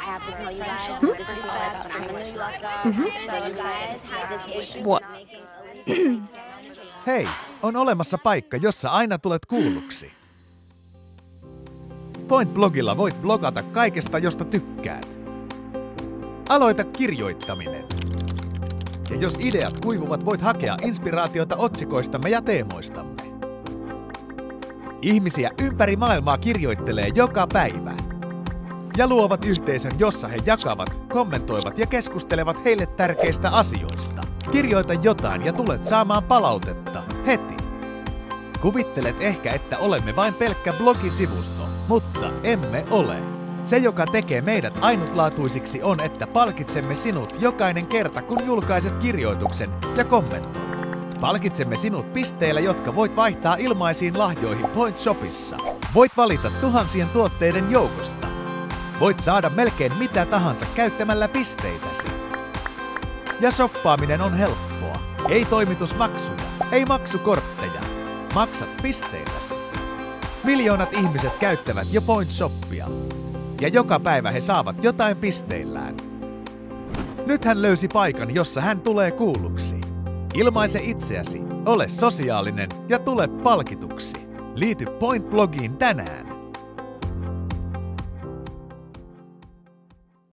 have to tell you guys that this is all about feminists. So you guys have this issue of making Elise Hei, on olemassa paikka, jossa aina tulet kuulluksi. Point-blogilla voit blogata kaikesta, josta tykkäät. Aloita kirjoittaminen. Ja jos ideat kuivuvat, voit hakea inspiraatiota otsikoistamme ja teemoistamme. Ihmisiä ympäri maailmaa kirjoittelee joka päivä. Ja luovat yhteisön, jossa he jakavat, kommentoivat ja keskustelevat heille tärkeistä asioista. Kirjoita jotain ja tulet saamaan palautetta heti. Kuvittelet ehkä, että olemme vain pelkkä blogisivusto, mutta emme ole. Se, joka tekee meidät ainutlaatuisiksi, on, että palkitsemme sinut jokainen kerta, kun julkaiset kirjoituksen ja kommentoit. Palkitsemme sinut pisteillä, jotka voit vaihtaa ilmaisiin lahjoihin Point Shopissa. Voit valita tuhansien tuotteiden joukosta. Voit saada melkein mitä tahansa käyttämällä pisteitäsi. Ja shoppaaminen on helppoa. Ei toimitusmaksuja, ei maksukortteja. Maksat pisteilläsi. Miljoonat ihmiset käyttävät jo Point Shoppia. Ja joka päivä he saavat jotain pisteillään. Nyt hän löysi paikan, jossa hän tulee kuulluksi. Ilmaise itseäsi, ole sosiaalinen ja tule palkituksi. Liity Point-blogiin tänään.